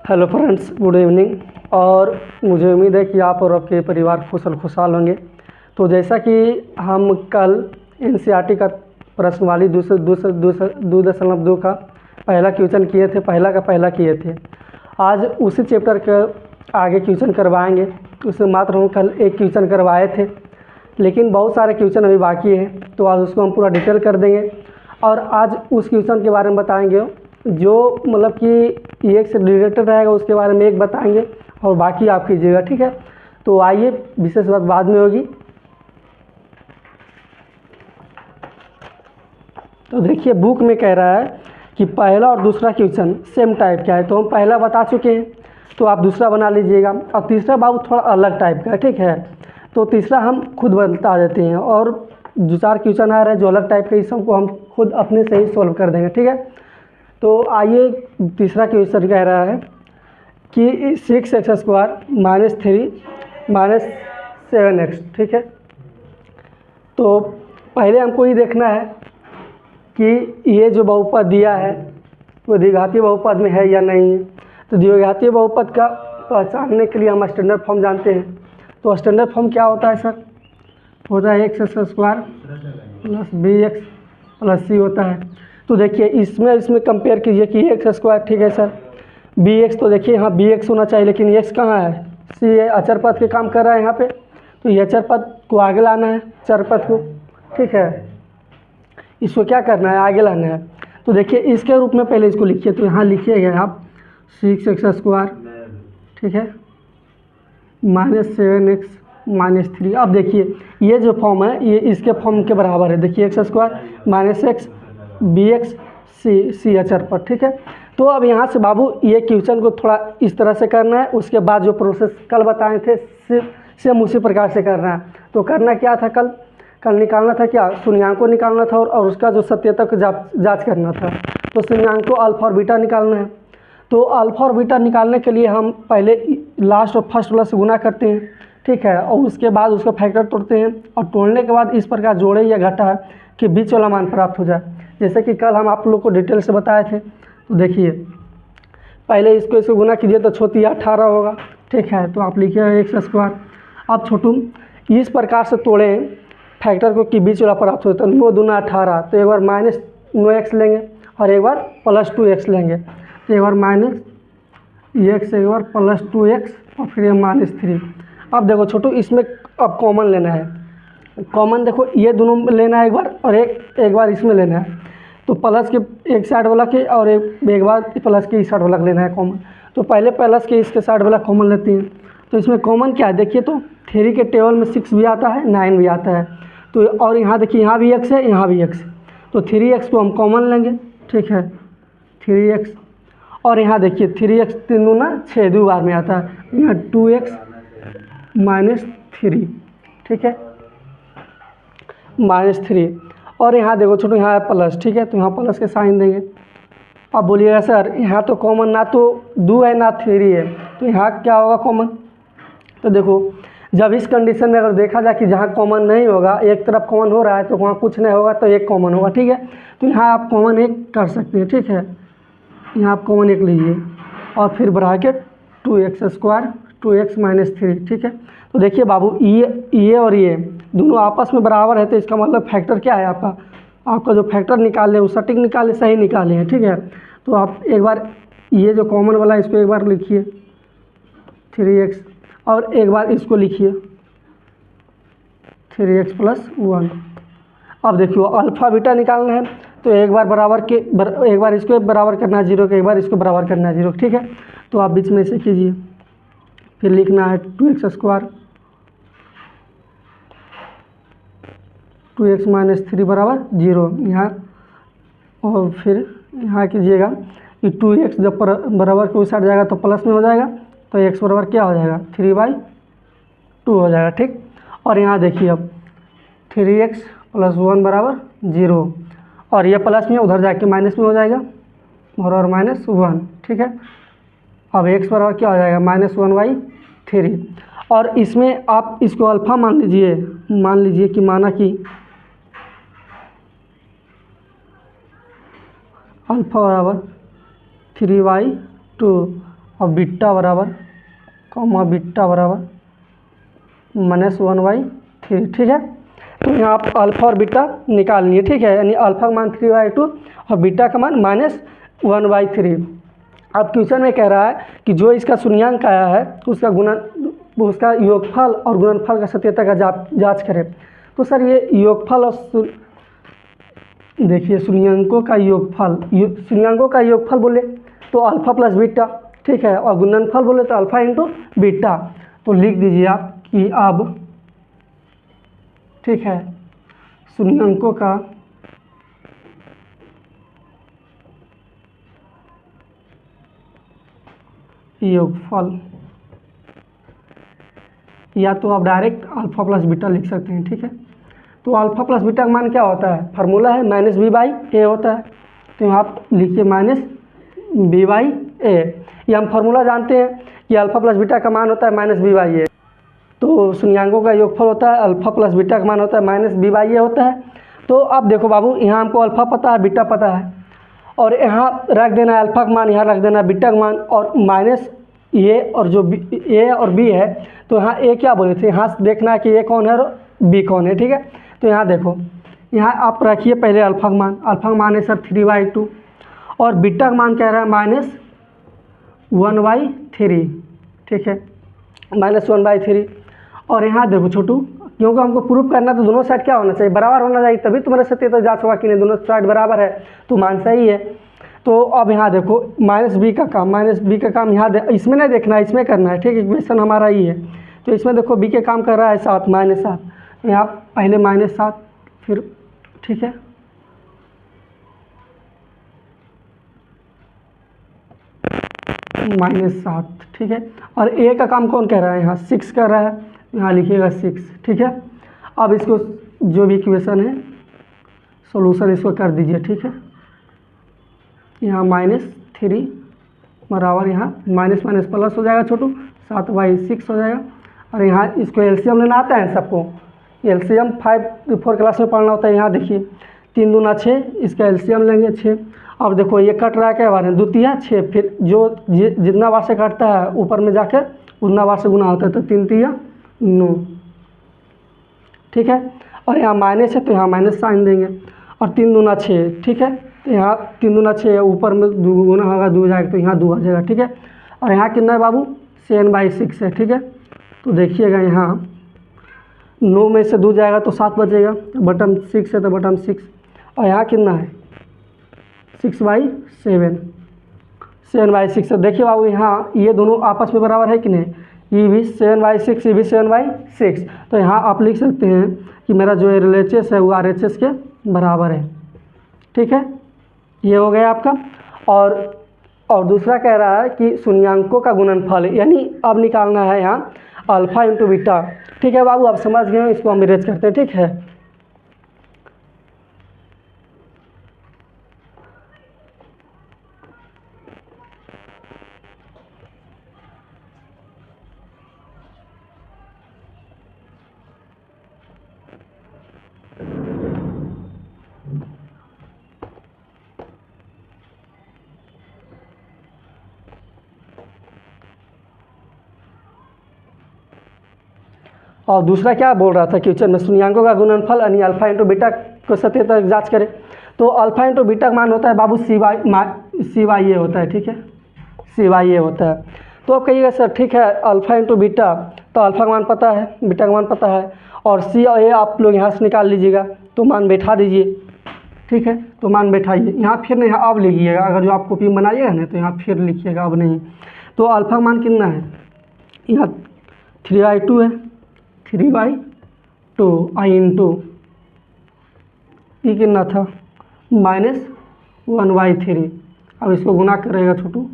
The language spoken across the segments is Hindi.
Hello friends, good evening. और मुझे उम्मीद है कि आप और आपके परिवार खुशल खुशहाल होंगे। तो जैसा कि हम कल एनसीईआरटी का प्रश्नवाली 2.2 का पहला क्वेश्चन किए थे, पहला किए थे। आज उसी चैप्टर के आगे क्वेश्चन करवाएंगे। उसमें मात्र हम कल एक क्वेश्चन करवाए थे, लेकिन बहुत सारे क्वेश्चन अभी बाकी हैं, तो आज उसको हम पूरा डिटेल कर देंगे। और आज उस क्वेश्चन के बारे में बताएंगे जो मतलब कि एक से रिलेटेड रहेगा, उसके बारे में एक बताएंगे और बाकी आप कीजिएगा, ठीक है। तो आइए, विशेष बात बाद में होगी। तो देखिए, बुक में कह रहा है कि पहला और दूसरा क्वेश्चन सेम टाइप का है, तो हम पहला बता चुके हैं, तो आप दूसरा बना लीजिएगा। और तीसरा बाबू थोड़ा अलग टाइप का है, ठीक है। तो तीसरा हम खुद बता देते हैं, और जो 4 क्वेश्चन आ रहे हैं जो अलग टाइप के, इस सबको हम खुद अपने से ही सॉल्व कर देंगे, ठीक है। तो आइए, तीसरा क्वेश्चन कह रहा है कि 6x² - 3 - 7x, ठीक है। तो पहले हमको ये देखना है कि ये जो बहुपद दिया है वो द्विघातीय बहुपद में है या नहीं है। तो द्विघातीय बहुपद का पहचानने के लिए हम स्टैंडर्ड फॉर्म जानते हैं। तो स्टैंडर्ड फॉर्म क्या होता है सर? होता है x² + bx + c होता है। तो देखिए, इसमें कंपेयर कीजिए कि x², ठीक है सर। bx, तो देखिए यहाँ bx होना चाहिए, लेकिन x कहाँ है? c है, अचर पद के काम कर रहा है यहाँ पे। तो ये अचर पद को आगे लाना है, चर पद को, ठीक है। इसको क्या करना है? आगे लाना है। तो देखिए, इसके रूप में पहले इसको लिखिए। तो यहाँ लिखिएगा आप 6x², ठीक है, -7x - 3। अब देखिए, ये जो फॉर्म है ये इसके फॉर्म के बराबर है। देखिए, x² - x bx c अचर पर, ठीक है। तो अब यहाँ से बाबू ये क्वेश्चन को थोड़ा इस तरह से करना है। उसके बाद जो प्रोसेस कल बताए थे सेम उसी प्रकार से करना है। तो करना क्या था? कल निकालना था क्या? शून्यांक को निकालना था और उसका जो सत्यता को जाँच करना था। तो शून्यांक को अल्फा और बीटा निकालना है। तो अल्फा और बीटा निकालने के लिए हम पहले लास्ट और फर्स्ट वाला से गुना करते हैं, ठीक है, और उसके बाद उसका फैक्टर तोड़ते हैं, और तोड़ने के बाद इस प्रकार जोड़े या घटा कि बीच वाला मान प्राप्त हो जाए, जैसे कि कल हम आप लोग को डिटेल से बताए थे। तो देखिए, पहले इसको गुना कीजिए तो 18 होगा, ठीक है। तो आप लिखिए x²। अब छोटू इस प्रकार से तोड़ें फैक्टर को कि बीच वाला प्राप्त होता है। 9 दूना 18, तो एक बार -9x लेंगे और एक बार +2x लेंगे। तो एक बार -x, एक बार +2x और फिर ये -3। अब देखो छोटू, इसमें अब कॉमन लेना है। कॉमन देखो, ये दोनों लेना है एक बार, और एक बार इसमें लेना है। तो प्लस के एक साइड वाला के और एक बार प्लस के इस साइड वाला लेना है कॉमन। तो पहले प्लस के इसके साइड वाला कॉमन लेते हैं। तो इसमें कॉमन क्या है? देखिए, तो 3 के टेबल में 6 भी आता है, 9 भी आता है। तो और यहाँ देखिए, यहाँ भी x है, यहाँ भी x है। तो 3x को हम कॉमन लेंगे, ठीक है, 3x। और यहाँ देखिए 3x 3 दूना 6 दो बार में आता है, यहाँ 2x - 3, ठीक है, -3। और यहाँ देखो छोटो, यहाँ है प्लस, ठीक है, तो यहाँ प्लस के साइन देंगे। अब बोलिएगा सर, यहाँ तो कॉमन ना तो 2 है ना 3 है, तो यहाँ क्या होगा कॉमन? तो देखो, जब इस कंडीशन में अगर देखा जाए कि जहाँ कॉमन नहीं होगा, एक तरफ कॉमन हो रहा है तो वहाँ कुछ नहीं होगा, तो एक कॉमन होगा, ठीक है। तो यहाँ आप कॉमन एक कर सकते हैं, ठीक है। यहाँ आप कॉमन एक लीजिए और फिर ब्रैकेट 2x², 2x - 3, ठीक है। तो देखिए बाबू, ये और ये दोनों आपस में बराबर है, तो इसका मतलब फैक्टर क्या है आपका जो फैक्टर निकाले वो सटीक निकाले, सही निकाले हैं, ठीक है। तो आप एक बार ये जो कॉमन वाला है इसको एक बार लिखिए 3x, और एक बार इसको लिखिए 3x + 1। अब देखिए, अल्फा बीटा निकालना है, तो एक बार इसको बराबर करना है 0 के, एक बार इसको बराबर करना है 0, ठीक है। तो आप बीच में से कीजिए, फिर लिखना है 2x², 2x - 3 = 0 यहाँ, और फिर यहाँ कीजिएगा कि 2x जब बराबर के उस साइड जाएगा तो प्लस में हो जाएगा, तो x बराबर क्या हो जाएगा? 3/2 हो जाएगा, ठीक। और यहाँ देखिए, अब 3x + 1 = 0, और ये प्लस में उधर जाके माइनस में हो जाएगा, और -1, ठीक है। अब x बराबर क्या हो जाएगा? -1/3। और इसमें आप इसको अल्फ़ा मान लीजिए कि माना कि अल्फ़ा बराबर 3/2, और बीटा बराबर कॉमा बीटा बराबर -1/3, ठीक है। तो यहाँ आप अल्फ़ा और बीटा निकाल लिए, ठीक है, यानी अल्फ़ा का मान 3/2 और बीटा का मान -1/3। अब क्वेश्चन में कह रहा है कि जो इसका शून्यांक आया है उसका उसका योगफल और गुणनफल का सत्यता का जांच करें। तो सर ये योगफल और देखिए शून्यांकों का योगफल बोले तो अल्फ़ा प्लस बीटा, ठीक है, और गुणनफल बोले तो अल्फ़ा इंटू बीटा। तो लिख दीजिए आप कि अब, ठीक है, शून्यांकों का योगफल, या तो आप डायरेक्ट अल्फ़ा प्लस बीटा लिख सकते हैं, ठीक है। तो अल्फ़ा प्लस बीटा का मान क्या होता है, फार्मूला है -b/a होता है। तो आप लिखिए -b/a। ये हम फार्मूला जानते हैं कि अल्फ़ा प्लस बीटा का मान होता है -b/a। तो शून्यांकों का योगफल होता है अल्फ़ा प्लस बीटा का मान होता है -b/a होता है। तो अब देखो बाबू, यहाँ हमको अल्फ़ा पता है, बीटा पता है, और यहाँ रख देना है अल्फ़ा का मान, यहाँ रख देना है बीटा का मान, और माइनस ए और जो ए और बी है। तो यहाँ ए क्या बोले थे, यहाँ से देखना है कि ए कौन है और बी कौन है, ठीक है। तो यहाँ देखो, यहाँ आप रखिए पहले अल्फ़ा का मान। अल्फ़ा का मान है सर 3/2 और बीटा का मान कह रहा है -1/3, ठीक है, -1/3। और यहाँ देखो छोटू, क्योंकि हमको प्रूफ करना तो दोनों साइड क्या होना चाहिए, बराबर होना चाहिए, तभी तुम्हारे सत्यता जांच होगा कि नहीं दोनों साइड बराबर है तो मान सही है। तो अब यहाँ देखो -b का काम यहाँ इसमें नहीं देखना है, इसमें करना है, ठीक है, इक्वेशन हमारा ही है। तो इसमें देखो b के काम कर रहा है 7 -7, तो यहाँ पहले -7 फिर, ठीक है, -7, ठीक है। और a का काम कौन कह रहा है, यहाँ 6 कर रहा है, यहाँ लिखिएगा 6, ठीक है। अब इसको जो भी इक्वेशन है सॉल्यूशन इसको कर दीजिए, ठीक है। यहाँ -3 बराबर, यहाँ माइनस प्लस हो जाएगा छोटू, 7/6 हो जाएगा। और यहाँ इसको एलसीएम लेना आता है सबको, एलसीएम 4 क्लास में पढ़ना होता है। यहाँ देखिए 3 दूना 6, इसका एलसीएम लेंगे 6। अब देखो ये कट रहा है क्या बार है, द्वितीय 6, फिर जो जितना बार से कटता है ऊपर में जाकर उतना बार से गुना होता है, तो 3 3 9, ठीक है। और यहाँ माइनस है तो यहाँ माइनस साइन देंगे, और 3 दूना 6, ठीक है। तो यहाँ 3 दूना 6, ऊपर में 2 गुना होगा 2 जाएगा तो यहाँ 2 आ जाएगा, ठीक है। और यहाँ कितना है बाबू, 7/6 है, ठीक है। तो देखिएगा यहाँ 9 में से 2 जाएगा तो 7 बचेगा, बटन 6 है तो बटन 6। और यहाँ कितना है 6/7, 7/6 है। देखिए बाबू यहाँ ये दोनों आपस में बराबर है कि नहीं, ये भी 7/6, ये भी 7/6। तो यहाँ आप लिख सकते हैं कि मेरा जो RLHS है वो RHS के बराबर है, ठीक है। ये हो गया आपका। और दूसरा कह रहा है कि शून्यांकों का गुणनफल, यानी अब निकालना है यहाँ अल्फ़ा इंटू बीटा, ठीक है बाबू, आप समझ गए हो, इसको हम इरेज करते हैं, ठीक है। और दूसरा क्या बोल रहा था क्वेश्चन में, शून्यांकों का गुणनफल यानी अल्फ़ा इंटू बीटा को सत्यता जांच करें। तो अल्फ़ा इंटू बीटा का मान होता है बाबू CY होता है, ठीक है, CY होता है। तो आप कहिएगा सर ठीक है अल्फ़ा इंटू बीटा, तो अल्फ़ा का मान पता है, बीटा का मान पता है, और C और A आप लोग यहाँ से निकाल लीजिएगा, तो मान बैठा दीजिए, ठीक है। तो मान बैठाइए, यहाँ फिर नहीं अब लिखिएगा, अगर जो आप कॉपी बनाइएगा ना तो यहाँ फिर लिखिएगा, अब नहीं। तो अल्फ़ा का मान कितना है, यहाँ 3/2 है, 3/2 आई इंटू ये कितना था -1/3। अब इसको गुना करेगा छोटू,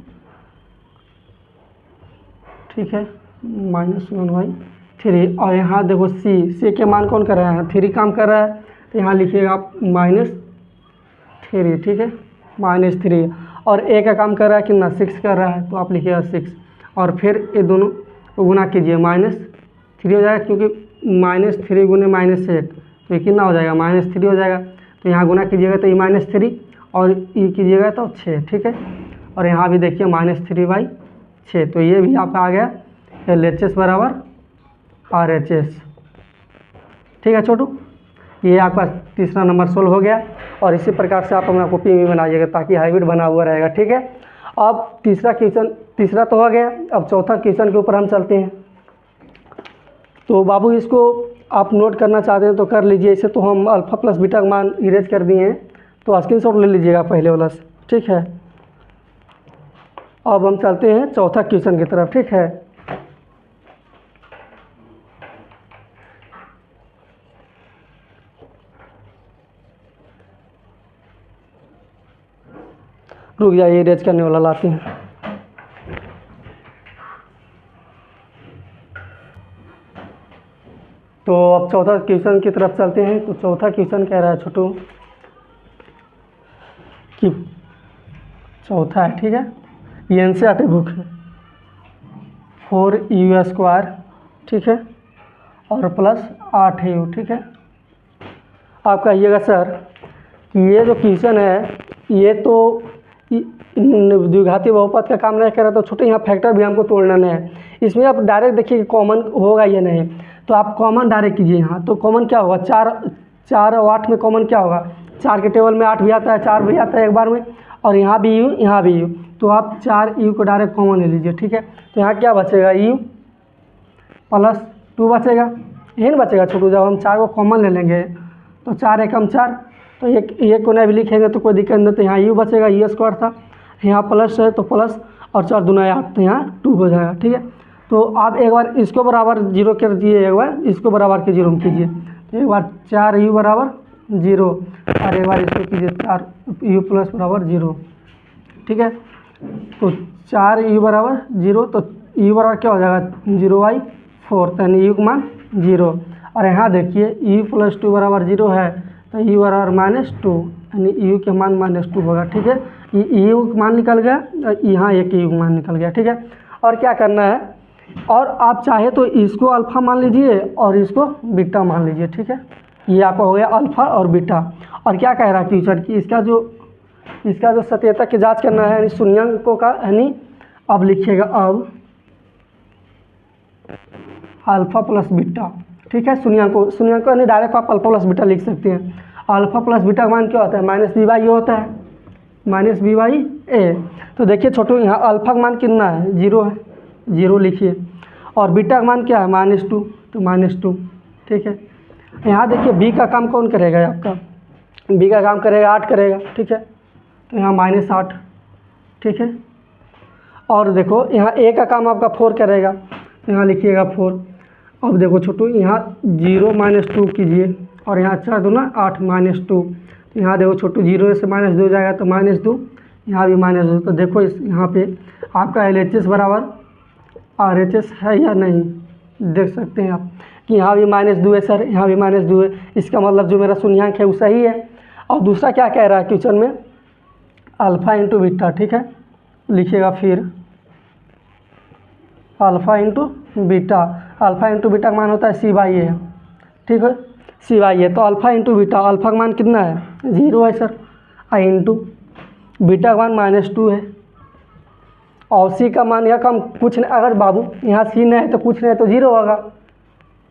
ठीक है, -1/3। और यहाँ देखो C के मान कौन कर रहा है, 3 काम कर रहा है, तो यहाँ लिखिएगा आप -3, ठीक है, -3। और A का काम कर रहा है कितना, 6 कर रहा है, तो आप लिखिएगा 6। और फिर ये दोनों को गुना कीजिए, -3 हो जाएगा, क्योंकि -3 गुने -1 तो ये कितना हो जाएगा, -3 हो जाएगा। तो यहाँ गुना कीजिएगा तो ये -3 और ये कीजिएगा तो 6, ठीक है। और यहाँ भी देखिए -3/6 6। तो ये भी आपका आ गया LHS बराबर RHS। ठीक है छोटू, ये आपका तीसरा नंबर सोल्व हो गया। और इसी प्रकार से आप अपना कॉपी भी बनाइएगा ताकि हाइब्रिड बना हुआ रहेगा। ठीक है, अब तीसरा तो हो गया। अब चौथा क्वेश्चन के ऊपर हम चलते हैं। तो बाबू इसको आप नोट करना चाहते हैं तो कर लीजिए। इसे तो हम अल्फ़ा प्लस बीटा का मान इरेज कर दिए हैं, तो स्क्रीनशॉट ले लीजिएगा पहले वाला से। ठीक है, अब हम चलते हैं चौथा क्वेश्चन की तरफ। ठीक है, रुक जाइए, इरेज करने वाला लाते हैं। तो अब चौथा क्वेश्चन की तरफ चलते हैं। तो चौथा क्वेश्चन कह रहा है छोटू कि चौथा है, ठीक है, ये एनसीईआरटी बुक है, 4u², ठीक है, और प्लस 8u। ठीक है, आप कहिएगा सर कि ये जो क्वेश्चन है ये तो द्विघाती बहुपद का काम नहीं कर रहा, तो छोटे यहाँ फैक्टर भी हमको तोड़ना नहीं है। इसमें आप डायरेक्ट देखिए कि कॉमन होगा या नहीं, तो आप कॉमन डायरेक्ट कीजिए यहाँ। तो कॉमन क्या होगा, 4 और 8 में कॉमन क्या होगा, 4 के टेबल में 8 भी आता है, 4 भी आता है एक बार में, और यहाँ भी u यहाँ भी u, तो आप 4u को डायरेक्ट कॉमन ले लीजिए। ठीक है, तो यहाँ क्या बचेगा, u प्लस 2 बचेगा, यही ना बचेगा छोटू। जब हम 4 को कॉमन ले लेंगे तो 4 एकम 4, तो एक को नहीं भी लिखेंगे तो कोई दिक्कत नहीं। तो यहाँ u बचेगा, u² था, यहाँ प्लस है तो प्लस, और 4 दूना 8, तो यहाँ 2 हो जाएगा। ठीक है, तो आप एक बार इसको बराबर 0 कर दिए, एक बार इसको बराबर के 0 में कीजिए। तो एक बार 4u बराबर 0, और एक बार इसको कीजिए 4u प्लस बराबर 0। ठीक है, तो 4u बराबर 0, तो u बराबर क्या हो जाएगा, 0/4, यानी u का मान 0। और यहाँ देखिए u प्लस 2 बराबर 0 है, तो u बराबर -2, यानी u के मान -2 होगा। ठीक है, u का मान निकल गया, यहाँ एक u का मान निकल गया। ठीक है, और क्या करना है, और आप चाहे तो इसको अल्फ़ा मान लीजिए और इसको बीटा मान लीजिए। ठीक है, ये आपका हो गया अल्फ़ा और बीटा। और क्या कह रहा है क्वेश्चन कि इसका जो सत्यता की जांच करना है, यानी शून्याङ्कों का, यानी अब लिखिएगा अब अल्फ़ा प्लस बीटा। ठीक है, शून्याङ्कों यानी डायरेक्ट आप अल्फ़ा प्लस बीटा लिख सकते हैं। अल्फ़ा प्लस बीटा का मान क्या होता है, -b/a होता है, -b/a। तो देखिए छोटू, यहाँ अल्फ़ा का मान कितना है, 0 है, 0 लिखिए, और बीटा का मान क्या है, -2, तो -2। ठीक है, यहाँ देखिए b का काम कौन करेगा, आपका b का काम करेगा 8 करेगा। ठीक है, तो यहाँ -8। ठीक है, और देखो यहाँ a का काम आपका 4 करेगा, तो यहाँ लिखिएगा 4। अब देखो छोटू, यहाँ 0 -2 कीजिए, और यहाँ 4 दूना 8 -2, तो यहाँ देखो छोटू 0 से -2 हो जाएगा, तो -2, यहाँ भी -2। तो देखो इस यहाँ पे आपका LHS बराबर RHS है या नहीं, देख सकते हैं आप कि यहाँ भी -2 है सर, यहाँ भी -2 है। इसका मतलब जो मेरा शून्याङ्क है वो सही है। और दूसरा क्या कह रहा है क्वेश्चन में, अल्फ़ा इंटू बीटा। ठीक है, लिखिएगा फिर alpha into beta. Alpha into beta का मान होता है c/a। ठीक है, c/a, तो अल्फ़ा इंटू बीटा, अल्फ़ा का मान कितना है, 0 है सर, इंटू बीटा का मान -2 है, और सी का मान यहाँ कम कुछ नहीं, अगर बाबू यहाँ सी नहीं है तो कुछ नहीं, तो 0 होगा।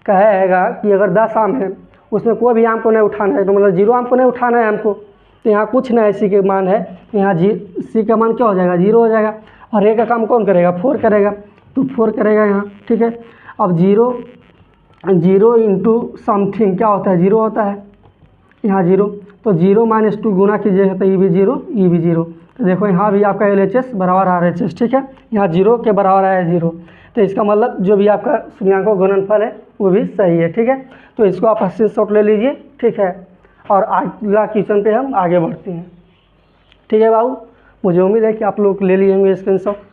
कहेगा कि अगर 10 आम है उसमें कोई भी आम को नहीं उठाना है, तो मतलब 0 आम को नहीं उठाना है हमको, तो यहाँ कुछ नहीं, सी के मान है, तो यहाँ सी का मान क्या हो जाएगा, 0 हो जाएगा। और ए का काम कौन करेगा, 4 करेगा, तो 4 करेगा यहाँ। ठीक है, अब 0 इंटू समथिंग क्या होता है, 0 होता है, यहाँ 0, तो 0 - 2 गुना कीजिएगा तो ये भी 0, ये भी 0। तो देखो यहाँ भी आपका LHS बराबर RHS। ठीक है, यहाँ 0 के बराबर आया 0, तो इसका मतलब जो भी आपका शून्याङ्कों का गुणनफल है वो भी सही है। ठीक है, तो इसको आप स्क्रीनशॉट ले लीजिए। ठीक है, और अगला क्वेश्चन पे हम आगे बढ़ते हैं। ठीक है बाबू, मुझे उम्मीद है कि आप लोग ले लिए होंगे स्क्रीनशॉट।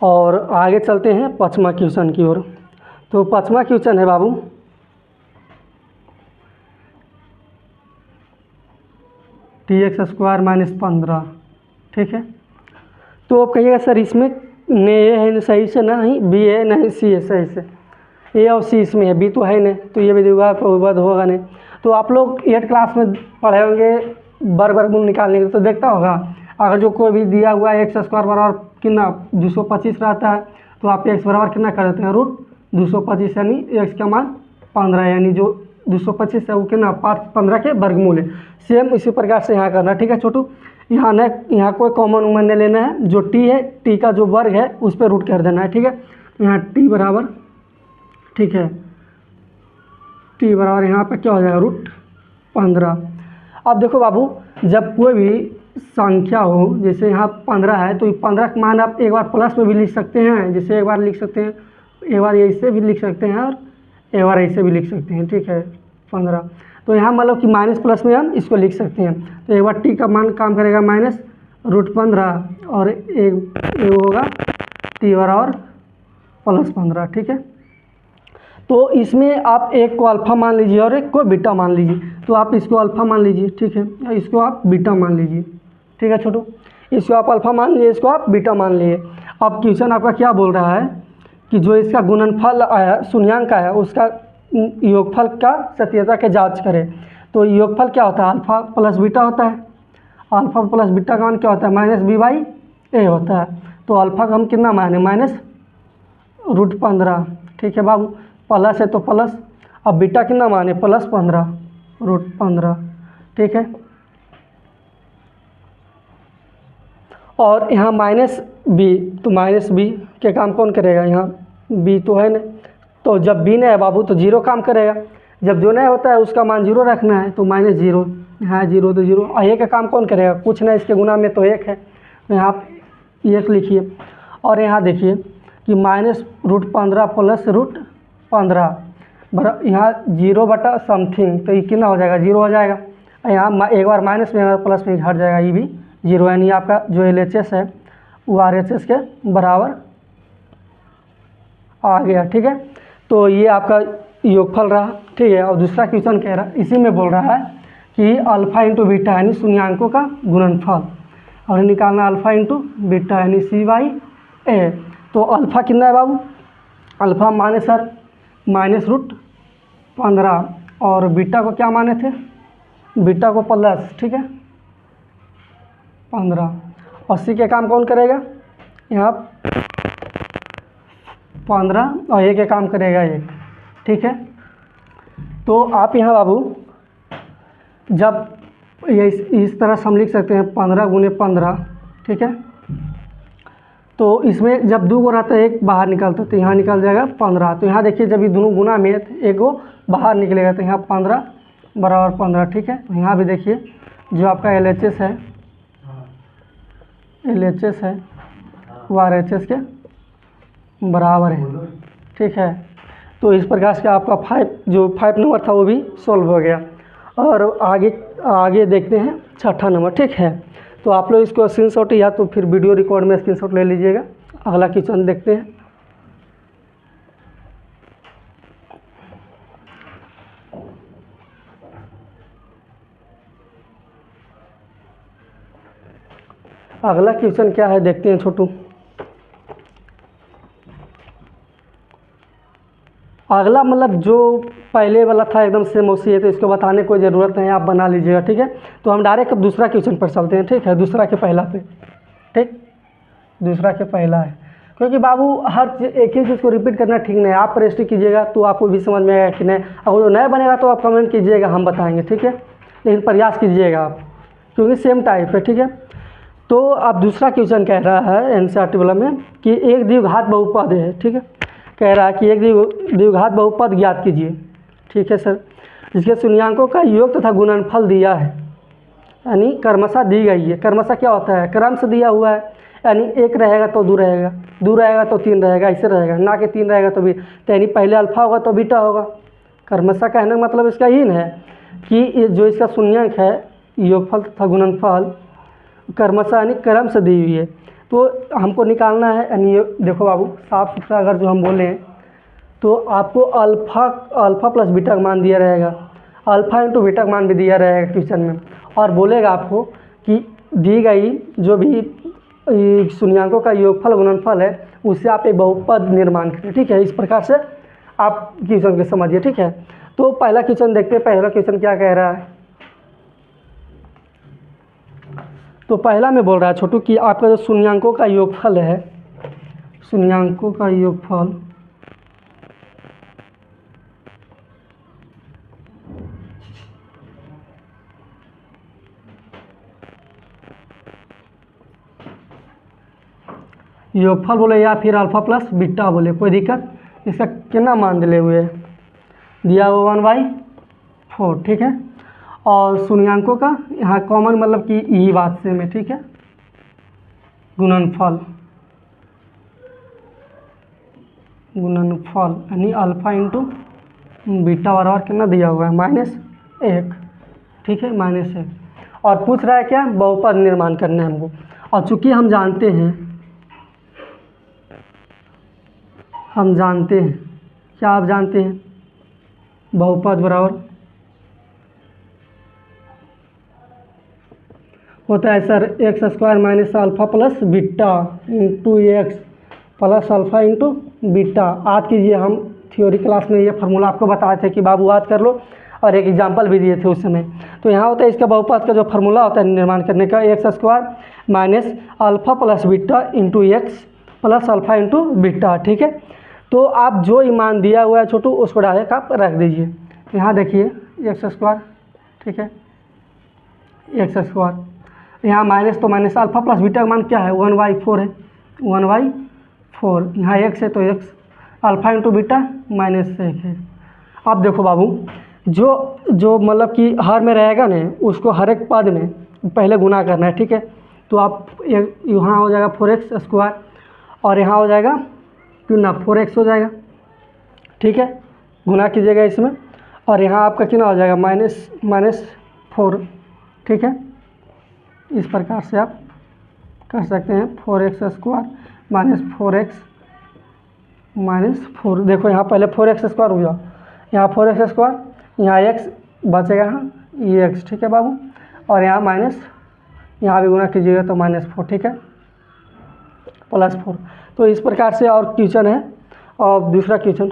और आगे चलते हैं पाँचवा क्वेश्चन की ओर। तो पाँचवा क्वेश्चन है बाबू, tx² - 15। ठीक है, तो आप कहिएगा सर इसमें ने ए है सही से, नहीं बी है, नहीं सी है सही से, ए और सी इसमें है, बी तो है नहीं, तो ये भी द्विघात बहुपद होगा नहीं। तो आप लोग 8 क्लास में पढ़े होंगे वर्गमूल निकालने के, तो देखता होगा अगर जो कोई भी दिया हुआ है x² बराबर कितना 225 रहता है, तो आप x बराबर कितना कर देते हैं √225, यानी x का मान 15, यानी जो 225 है वो कितना 15 के वर्गमूल है। सेम इसी प्रकार से यहाँ करना, ठीक है छोटू। यहाँ न यहाँ कोई कॉमन उमन नहीं लेना है, जो t है t का जो वर्ग है उस पर रूट कर देना है, ठीक है। यहाँ t बराबर, ठीक है, t बराबर यहाँ पे क्या हो जाएगा √15। अब देखो बाबू, जब कोई भी संख्या हो, जैसे यहाँ 15 है, तो 15 का मान आप एक बार प्लस में भी लिख सकते हैं, जैसे एक बार लिख सकते हैं, एक बार ऐसे भी लिख सकते हैं और एक बार ऐसे भी लिख सकते हैं, ठीक है 15। तो यहाँ मतलब कि माइनस प्लस में हम इसको लिख सकते हैं। तो एक बार टी का मान काम करेगा -√15 और एक होगा टी बराबर +15, ठीक है। तो इसमें आप एक को अल्फ़ा मान लीजिए और एक को बीटा मान लीजिए। तो आप इसको अल्फ़ा मान लीजिए, ठीक है, इसको आप बीटा मान लीजिए, ठीक है छोटू। इसको आप अल्फ़ा मान लिए, इसको आप बीटा मान लिए। अब क्वेश्चन आपका क्या बोल रहा है कि जो इसका गुणनफल आया शून्यांक का है उसका योगफल का सत्यता के जांच करें। तो योगफल क्या होता है, अल्फ़ा प्लस बीटा होता है। अल्फ़ा प्लस बीटा का मान क्या होता है -b/a होता है। तो अल्फ़ा का हम कितना माने -√15, ठीक है बाबू, प्लस है तो प्लस। अब बीटा कितना माने +15 √15, ठीक है। और यहाँ -b, तो -b के काम कौन करेगा, यहाँ b तो है नहीं, तो जब b नहीं है बाबू तो 0 काम करेगा। जब जो नहीं होता है उसका मान 0 रखना है, तो -0, यहाँ 0 तो 0। और a का काम कौन करेगा, कुछ नहीं, इसके गुना में तो 1 है, तो यहाँ आप 1 लिखिए। और यहाँ देखिए कि -√15 प्लस √15 बराबर यहाँ 0 बटा समथिंग, तो ये कितना हो जाएगा 0 हो जाएगा। यहाँ एक बार माइनस में प्लस में हट जाएगा, ये भी 0, यानी आपका जो LHS है वो RHS के बराबर आ गया, ठीक है। तो ये आपका योगफल रहा, ठीक है। और दूसरा क्वेश्चन कह रहा है, इसी में बोल रहा है कि अल्फ़ा इंटू बीटा यानी शून्यांकों का गुणनफल, और निकालना अल्फ़ा इंटू बीटा यानी c/a। तो अल्फ़ा कितना है बाबू, अल्फ़ा माने सर -√15 और बीटा को क्या माने थे, बीटा को प्लस, ठीक है 15। और सी के काम कौन करेगा, यहाँ 15 और ए के काम करेगा 1, ठीक है। तो आप यहाँ बाबू जब ये इस तरह से हम लिख सकते हैं 15 × 15, ठीक है। तो इसमें जब 2 को रहता है 1 बाहर निकलता है, तो यहाँ निकल जाएगा 15। तो यहाँ देखिए जब ये दोनों गुना में एक वो बाहर निकलेगा, तो यहाँ 15 बराबर 15, ठीक है। तो यहाँ भी देखिए जो आपका LHS है वो RHS के बराबर है, ठीक है। तो इस प्रकार से आपका 5 नंबर था वो भी सॉल्व हो गया। और आगे देखते हैं 6ठा नंबर, ठीक है। तो आप लोग इसको स्क्रीनशॉट या तो फिर वीडियो रिकॉर्ड में स्क्रीनशॉट ले लीजिएगा। अगला क्वेश्चन देखते हैं। अगला क्वेश्चन क्या है देखते हैं छोटू। अगला मतलब जो पहले वाला था एकदम सेम उसी है, तो इसको बताने कोई ज़रूरत नहीं है, आप बना लीजिएगा, ठीक है। तो हम डायरेक्ट अब दूसरा क्वेश्चन पर चलते हैं, ठीक है। दूसरा के पहला पे, ठीक, दूसरा के पहला है, क्योंकि बाबू हर एक ही चीज़ को रिपीट करना ठीक नहीं है। आप प्रैक्टिस कीजिएगा तो आपको भी समझ में आएगा कि नहीं। अगर जो नया बनेगा तो आप कमेंट कीजिएगा, हम बताएंगे, ठीक है। लेकिन प्रयास कीजिएगा आप, क्योंकि सेम टाइप है, ठीक है। तो अब दूसरा क्वेश्चन कह रहा है NCERT वाला में कि एक द्विघात बहुपद है, ठीक है। कह रहा है कि एक द्विघात बहुपद ज्ञात कीजिए, ठीक है सर, जिसके शून्यांकों का योग तथा गुणनफल दिया है, यानी क्रमशः दी गई है। क्रमशः क्या होता है, क्रम से दिया हुआ है, यानी 1 रहेगा तो 2 रहेगा, 2 रहेगा तो 3 रहेगा, ऐसे रहेगा ना कि 3 रहेगा तो भी, तो यानी पहले अल्फ़ा होगा तो बीटा होगा। क्रमशः कहने का मतलब इसका यही है कि जो इसका शून्यांक है योगफल तथा गुणनफल क्रमशः यानी क्रम से दी हुई है। तो हमको निकालना है, यानी देखो बाबू साफ सुथरा अगर जो हम बोलें तो आपको अल्फ़ा प्लस बीटा का मान दिया रहेगा, अल्फ़ा इंटू बीटा का मान भी दिया रहेगा क्वेश्चन में, और बोलेगा आपको कि दी गई जो भी शून्यांकों का योगफल गुणनफल है, उससे आप एक बहुपद निर्माण करें। ठीक है, इस प्रकार से आप क्वेश्चन को समझिए। ठीक है, तो पहला क्वेश्चन देखते हैं। पहला क्वेश्चन क्या कह रहा है? तो पहला में बोल रहा है छोटू कि आपका जो शून्यांकों का योगफल है, शून्यांकों का योगफल योगफल बोले या फिर अल्फा प्लस बीटा बोले, कोई दिक्कत? इसका कितना मान दिले हुए है? दिया हुआ 1/4। ठीक है, और शून्यांकों का यहाँ कॉमन मतलब कि यही बात से में। ठीक है, गुणनफल यानी अल्फा इंटू बीटा बराबर कितना दिया हुआ है? -1। ठीक है, -1। और पूछ रहा है क्या? बहुपद निर्माण करना है हमको। और चूंकि हम जानते हैं क्या आप जानते हैं? बहुपद बराबर होता है sir x² minus alpha plus beta into x plus alpha into beta. याद कीजिए, हम थ्योरी क्लास में ये फार्मूला आपको बताए थे कि बाबू याद कर लो, और एक एग्जाम्पल भी दिए थे उस समय। तो यहाँ होता है इसका बहुपद का जो फार्मूला होता है निर्माण करने का, x² minus alpha plus beta into x plus alpha into beta. ठीक है, तो आप जो मान दिया हुआ है छोटू उसको डायरेक्ट आप रख दीजिए। यहाँ देखिए x²। ठीक है, x², यहाँ माइनस तो माइनस अल्फ़ा प्लस बीटा का मान क्या है? 1/4 है, 1/4। यहाँ x है तो x अल्फ़ा इंटू बीटा -1 है। अब देखो बाबू, जो मतलब कि हर में रहेगा ना, उसको हर एक पद में पहले गुना करना है। ठीक है, तो आप यहाँ हो जाएगा 4x² और यहाँ हो जाएगा कितना? 4x हो जाएगा। ठीक है, गुना कीजिएगा इसमें, और यहाँ आपका कितना हो जाएगा? -4। ठीक है, इस प्रकार से आप कर सकते हैं 4x² माइनस 4x -4। देखो यहाँ पहले 4x² हो गया, यहाँ 4x², यहाँ x बचेगा, यहाँ ये x। ठीक है बाबू, और यहाँ माइनस, यहाँ भी गुना कीजिएगा तो -4। ठीक है, +4। तो इस प्रकार से और क्वेश्चन है। और दूसरा क्वेश्चन,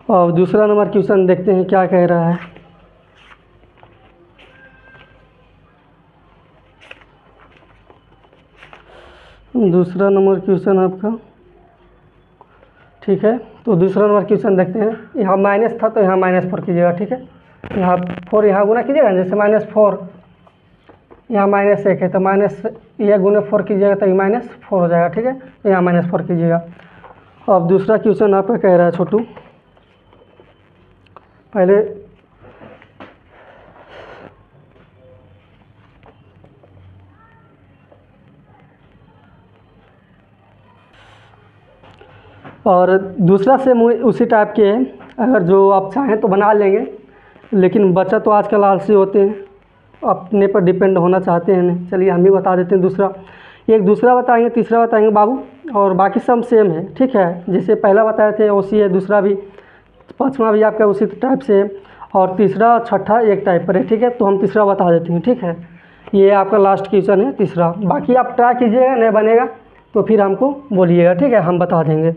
और दूसरा नंबर क्वेश्चन देखते हैं क्या कह रहा है। दूसरा नंबर क्वेश्चन आपका, ठीक है, तो दूसरा नंबर क्वेश्चन देखते हैं। यहाँ माइनस था तो यहाँ -4 कीजिएगा। ठीक है, यहाँ 4 यहाँ गुना कीजिएगा, जैसे -4 यहाँ -1 है तो माइनस ये गुना 4 कीजिएगा तो ये -4 हो जाएगा। ठीक है, तो यहाँ -4 कीजिएगा। अब दूसरा क्वेश्चन आपका कह रहा है छोटू, पहले और दूसरा से उसी टाइप के है, अगर जो आप चाहें तो बना लेंगे, लेकिन बच्चा तो आजकल आलसी होते हैं, अपने पर डिपेंड होना चाहते हैं नहीं। चलिए हम भी बता देते हैं दूसरा, एक दूसरा बताएंगे, तीसरा बताएंगे बाबू, और बाकी सब सेम है। ठीक है, जैसे पहला बताए थे उसी है, दूसरा भी, पाँचवा भी आपका उसी टाइप से है, और तीसरा छठा एक टाइप पर है। ठीक है, तो हम तीसरा बता देते हैं। ठीक है, ये आपका लास्ट क्वेश्चन है तीसरा। बाकी आप ट्राई कीजिएगा, नहीं बनेगा तो फिर हमको बोलिएगा। ठीक है, हम बता देंगे।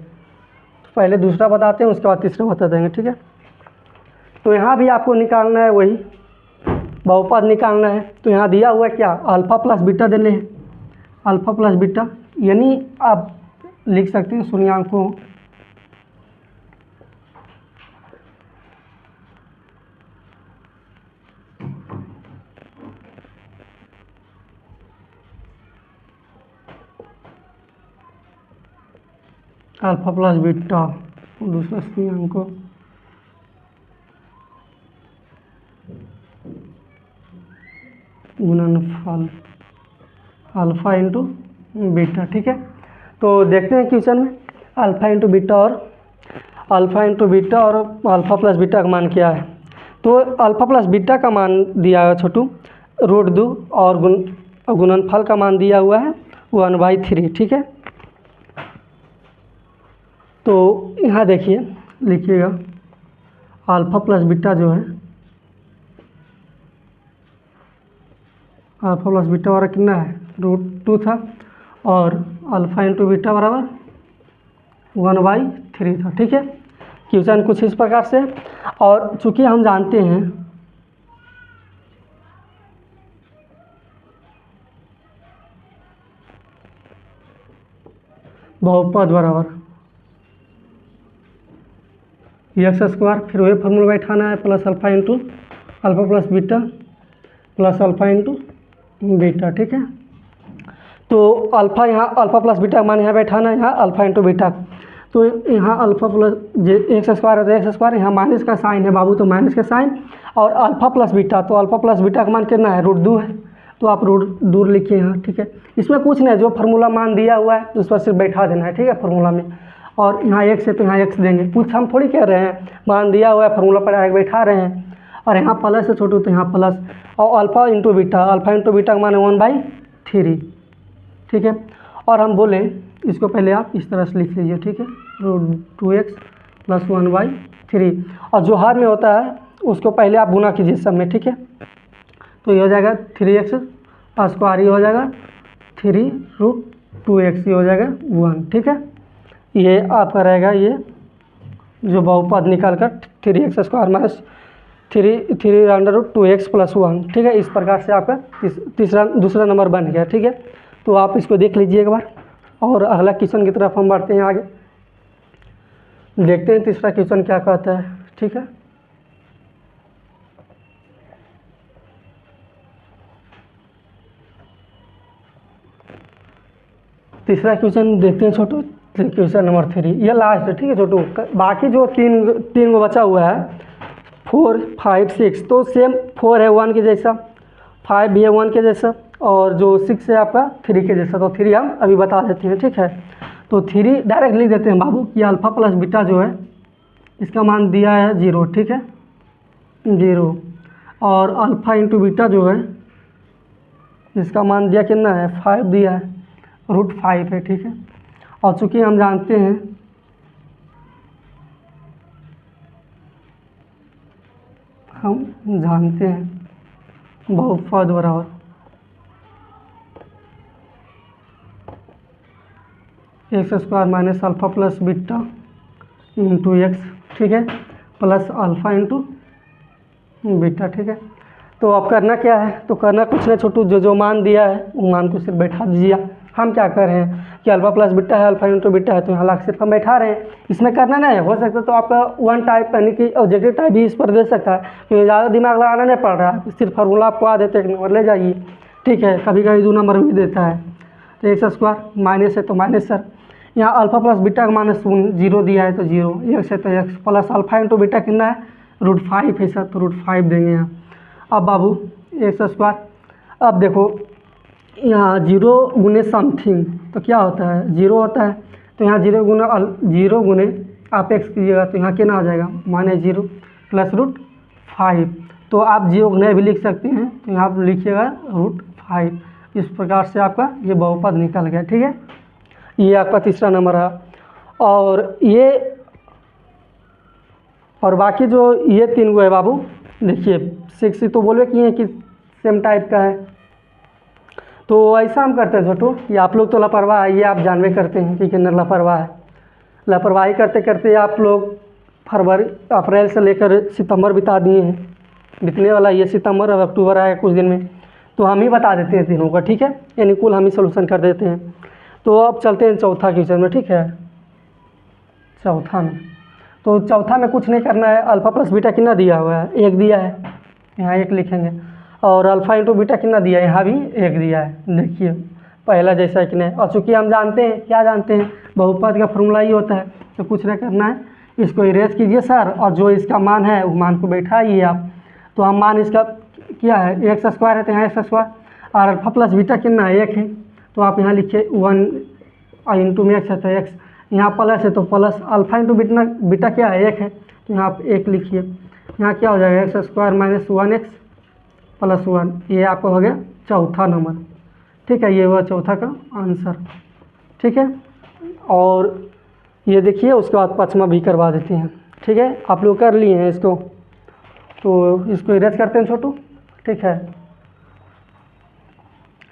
पहले दूसरा बताते हैं, उसके बाद तीसरा बता देंगे। ठीक है, तो यहाँ भी आपको निकालना है, वही बहुपद निकालना है। तो यहाँ दिया हुआ है क्या? अल्फ़ा प्लस बीटा देने हैं, अल्फ़ा प्लस बीटा, यानी आप लिख सकते हैं शून्यांकों अल्फ़ा प्लस बीटा, दूसरा शून्यांकों गुणनफल अल्फ़ा इंटू बीटा। ठीक है, तो देखते हैं क्वेश्चन में अल्फ़ा इंटू बीटा और अल्फ़ा प्लस बीटा का मान क्या है। तो अल्फ़ा प्लस बीटा का मान दिया है छोटू √2, और गुणनफल का मान दिया हुआ है 1/3। ठीक है, तो यहाँ देखिए, लिखिएगा अल्फ़ा प्लस बीटा जो है, अल्फ़ा प्लस बीटा वाला कितना है √2 था, और अल्फ़ा इंटू बीटा बराबर 1/3 था। ठीक है, क्वेश्चन कुछ इस प्रकार से। और चूंकि हम जानते हैं बहुपद बराबर x², फिर वही फॉर्मूला बैठाना है, plus alpha into alpha plus beta plus alpha into beta. ठीक है, तो अल्फ़ा यहाँ अल्फ़ा प्लस बीटा का मान यहाँ बैठाना है, यहाँ अल्फ़ा इंटू बीटा। तो यहाँ अल्फ़ा प्लस x² है तो x², यहाँ माइनस का साइन है बाबू, तो माइनस का साइन, और अल्फ़ा प्लस बीटा, तो अल्फ़ा प्लस बीटा का मान कितना है √2 है, तो आप √2 लिखिए यहाँ। ठीक है, इसमें कुछ नहीं, जो फार्मूला मान दिया हुआ है उस पर सिर्फ बैठा देना है। ठीक है, फार्मूला में, और यहाँ x है तो यहाँ x देंगे, कुछ हम थोड़ी कह रहे हैं, मान दिया हुआ है फार्मूला पर आगे बैठा रहे हैं। और यहाँ प्लस है छोटू तो यहाँ प्लस, और alpha into beta, alpha into beta का मान है 1/3। ठीक है, और हम बोलें इसको पहले आप इस तरह से लिख लीजिए। ठीक है, √2x + 1/3, और जो हर में होता है उसको पहले आप गुना कीजिए सब में। ठीक है, तो ये हो जाएगा 3x², ये हो जाएगा 3√2x, ये हो जाएगा 1। ठीक है, ये आपका रहेगा ये जो बहुपद निकाल कर 3x² - 3√2x + 1। ठीक है, इस प्रकार से आपका दूसरा नंबर बन गया। ठीक है, तो आप इसको देख लीजिए एक बार, और अगला क्वेश्चन की तरफ हम बढ़ते हैं आगे, देखते हैं तीसरा क्वेश्चन क्या कहता है। ठीक है, तीसरा क्वेश्चन देखते हैं छोटू, क्वेश्चन नंबर 3, ये लास्ट है। ठीक है छोटू, बाकी जो तीन गो बचा हुआ है 4, 5, 6, तो सेम 4 है 1 के जैसा, 5 भी है 1 के जैसा, और जो 6 है आपका 3 के जैसा। तो 3 हम अभी बता देते हैं। ठीक है, तो 3 डायरेक्ट लिख देते हैं बाबू कि अल्फ़ा प्लस बीटा जो है इसका मान दिया है 0। ठीक है, 0, और अल्फ़ा इंटू बीटा जो है इसका मान दिया कितना है 5 दिया है, √5 है। ठीक है, और चूँकि हम जानते हैं बहुपद बराबर x² - alpha plus beta into x। ठीक है, प्लस अल्फ़ा इंटू बीटा। ठीक है, तो अब करना क्या है, तो करना कुछ नहीं छोटू, जो मान दिया है वो मान को सिर्फ बैठा दीजिए। हम क्या कर रहे हैं कि अल्फ़ा प्लस बीटा है, अल्फ़ा इंटू बीटा है, तो यहाँ लाख सिर्फ हम बैठा रहे हैं। इसमें करना नहीं हो सकता तो आपका 1 टाइप यानी कि ऑब्जेक्टिव टाइप भी इस पर दे सकता है, क्योंकि ज़्यादा दिमाग लगाना नहीं पड़ रहा है, सिर्फ फार्मूला आपको आ देते 1 नंबर ले जाइए। ठीक है, कभी कभी 2 नंबर भी देता है। तो x² माइनस है तो माइनस सर, यहाँ अल्फ़ा प्लस बीटा का माइनस 0 दिया है तो 0, x है तो x, plus alpha into beta कितना है √5 है सर, तो √5 देंगे यहाँ। अब बाबू x², अब देखो यहाँ 0 गुने समथिंग तो क्या होता है 0 होता है, तो यहाँ 0 गुने आप x कीजिएगा तो यहाँ कितना आ जाएगा -0 प्लस √5, तो आप 0 गुने भी लिख सकते हैं, तो यहाँ आप लिखिएगा √5। इस प्रकार से आपका ये बहुपद निकल गया। ठीक है, ये आपका तीसरा नंबर है। और बाकी जो ये 3 गो है बाबू, देखिए 6 तो बोले कि है कि सेम टाइप का है, तो ऐसा हम करते हैं छोटू कि आप लोग तो लापरवाह है, ये आप जानवे करते हैं कि कितना लापरवाह है। लापरवाही करते करते आप लोग अप्रैल से लेकर सितंबर बिता दिए हैं, बीतने वाला ये सितंबर और अक्टूबर आएगा कुछ दिन में, तो हम ही बता देते हैं तीनों का। ठीक है, यानी कुल हम ही सोल्यूशन कर देते हैं। तो अब चलते हैं चौथा क्वेश्चन में। ठीक है, चौथा में कुछ नहीं करना है, अल्फ़ा प्लस बीटा कितना दिया हुआ है 1 दिया है, यहाँ 1 लिखेंगे, और अल्फ़ा इंटू बीटा कितना दिया है यहाँ भी 1 दिया है। देखिए पहला जैसा कि नहीं, और चूँकि हम जानते हैं क्या जानते हैं बहुपद का फॉर्मूला ही होता है, तो कुछ नहीं करना है, इसको इरेज कीजिए सर, और जो इसका मान है वो मान को बैठाइए आप। तो हम मान इसका क्या है x² है तो यहाँ x², और अल्फ़ा प्लस बीटा कितना है 1 है, तो आप यहाँ लिखिए 1 इंटू में x है तो x, यहाँ प्लस है तो प्लस, अल्फ़ा इंटू बीटा क्या है 1 है, तो यहाँ आप 1 लिखिए। यहाँ क्या हो जाएगा x² - 1x + 1, ये आपका हो गया चौथा नंबर। ठीक है, ये हुआ चौथा का आंसर। ठीक है, और ये देखिए उसके बाद 5वां भी करवा देते हैं। ठीक है, आप लोग कर लिए हैं इसको, तो इसको इरेज करते हैं छोटू। ठीक है,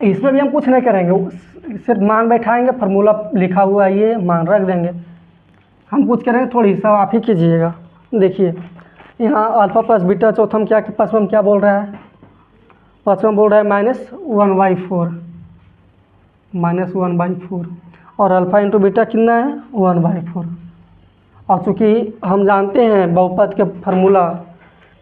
इसमें भी हम कुछ नहीं करेंगे, सिर्फ मान बैठाएंगे, फार्मूला लिखा हुआ है ये मान रख देंगे। हम कुछ करेंगे थोड़ी हिसाब आप ही कीजिएगा। देखिए यहाँ अल्फ़ा प्लस बीटा, चौथा में क्या पाँचवा में क्या बोल रहा है, पाँचवा में बोल रहा है -1/4, -1/4, और अल्फ़ा इंटू बीटा कितना है 1/4। और चूँकि हम जानते हैं बहुपद के फार्मूला,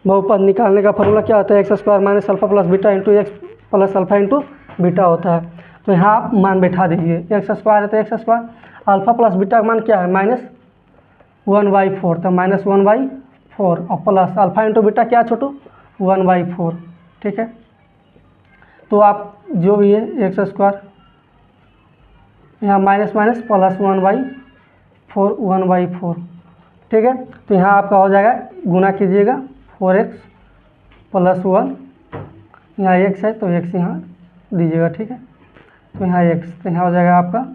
बहुपद निकालने का फार्मूला क्या होता है, x² minus alpha plus beta into x plus alpha into beta होता है। तो यहाँ आप मान बैठा दीजिए, x² है तो x², अल्फ़ा प्लस बीटा का मान क्या है -1/4, तो -1/4, और प्लस अल्फ़ा इंटू बीटा क्या छोटू 1/4। ठीक है, तो आप जो भी है x² यहाँ माइनस माइनस प्लस 1/4। ठीक है, तो यहाँ आपका हो जाएगा, गुना कीजिएगा 4x + 1, यहाँ x है तो x यहाँ दीजिएगा। ठीक है, तो यहाँ x, तो यहाँ हो जाएगा आपका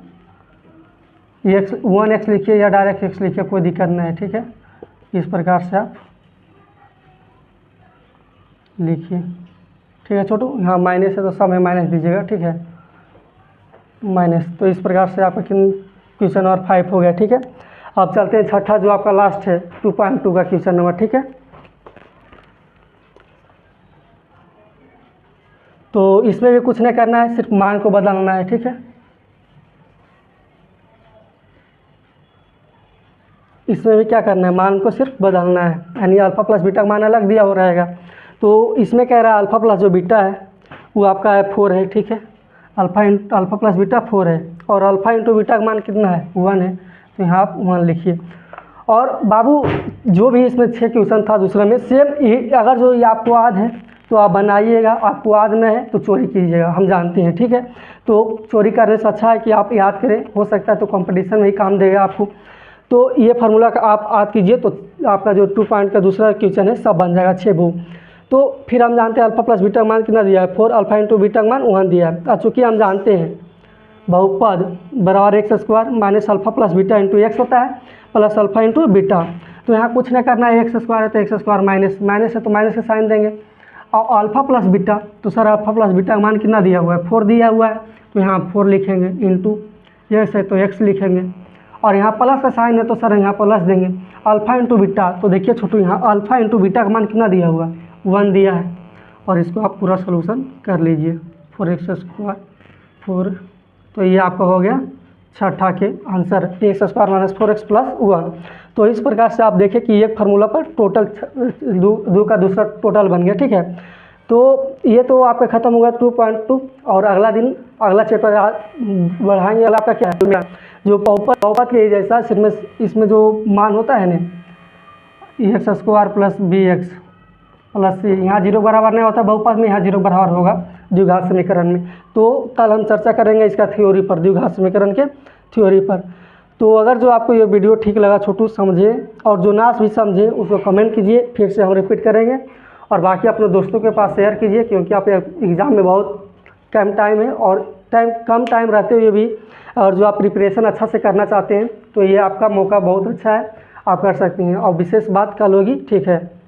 x 1x लिखिए या डायरेक्ट x लिखिए, कोई दिक्कत नहीं है। ठीक है, इस प्रकार से आप लिखिए। ठीक है छोटू, यहाँ माइनस है तो सब में माइनस दीजिएगा। ठीक है, माइनस, तो इस प्रकार से आपका क्वेश्चन नंबर 5 हो गया। ठीक है, अब चलते हैं छठा जो आपका लास्ट है 2.2 का क्वेश्चन नंबर। ठीक है, तो इसमें भी कुछ नहीं करना है, सिर्फ मान को बदलना है। ठीक है, इसमें भी क्या करना है, मान को सिर्फ बदलना है, यानी अल्फ़ा प्लस बीटा का मान अलग दिया हो रहेगा। तो इसमें कह रहा है अल्फ़ा प्लस जो बीटा है वो आपका है 4 है। ठीक है, अल्फ़ा प्लस बीटा 4 है, और अल्फ़ा इंटू बीटा का मान कितना है 1 है, तो यहाँ आप 1 लिखिए। और बाबू जो भी इसमें 6 क्वेश्चन था दूसरा में सेम, अगर जो ये आपको याद है तो आप बनाइएगा, आपको याद नहीं है तो चोरी कीजिएगा, हम जानते हैं। ठीक है, तो चोरी करने से अच्छा है कि आप याद करें, हो सकता है तो कंपटीशन में ही काम देगा आपको। तो ये फार्मूला का आप याद कीजिए, तो आपका जो 2 पॉइंट का दूसरा क्वेश्चन है सब बन जाएगा 6 भू। तो फिर हम जानते हैं अल्फ़ा प्लस बीटा का मान कितना दिया है 4, अल्फ़ा इंटू बीटा का मान 1 दिया है। और चूँकि हम जानते हैं बहुपद बराबर x² minus alpha plus beta into x होता है, प्लस अल्फ़ा इंटू बीटा, तो यहाँ कुछ नहीं करना है, x² है तो x² माइनस है तो माइनस का साइन देंगे। और अल्फ़ा प्लस बीटा, तो सर अल्फ़ा प्लस बीटा का मान कितना दिया हुआ है 4 दिया हुआ है, तो यहाँ 4 लिखेंगे, इंटू x है तो x लिखेंगे, और यहाँ प्लस का साइन है तो सर यहाँ प्लस देंगे। अल्फ़ा इंटू बीटा, तो देखिए छोटू यहाँ अल्फ़ा इंटू बीटा का मान कितना दिया हुआ है 1 दिया है, और इसको आप पूरा सोल्यूशन कर लीजिए 4x² 4, तो ये आपका हो गया छठा के आंसर x² माइनस 4x + 1। तो इस प्रकार से आप देखें कि एक फार्मूला पर टोटल दो का दूसरा टोटल बन गया। ठीक है, तो ये तो आपका ख़त्म हुआ 2.2, और अगला दिन अगला चैप्टर बढ़ाएंगे। अगला आपका क्या है, जो बहुपद के जैसा इसमें जो मान होता है ना x² + bx प्लस c, यहाँ 0 बराबर नहीं होता बहुपद में, यहाँ 0 बराबर होगा द्विघात समीकरण में। तो कल हम चर्चा करेंगे इसका थ्योरी पर, द्विघात समीकरण के थ्योरी पर। तो अगर जो आपको ये वीडियो ठीक लगा छोटू समझे, और जो ना भी समझे उसको कमेंट कीजिए, फिर से हम रिपीट करेंगे, और बाकी अपने दोस्तों के पास शेयर कीजिए, क्योंकि आप एग्ज़ाम में बहुत कम टाइम है, और कम टाइम रहते हुए भी और जो आप प्रिपरेशन अच्छा से करना चाहते हैं तो ये आपका मौका बहुत अच्छा है, आप कर सकते हैं। और विशेष बात कल होगी। ठीक है।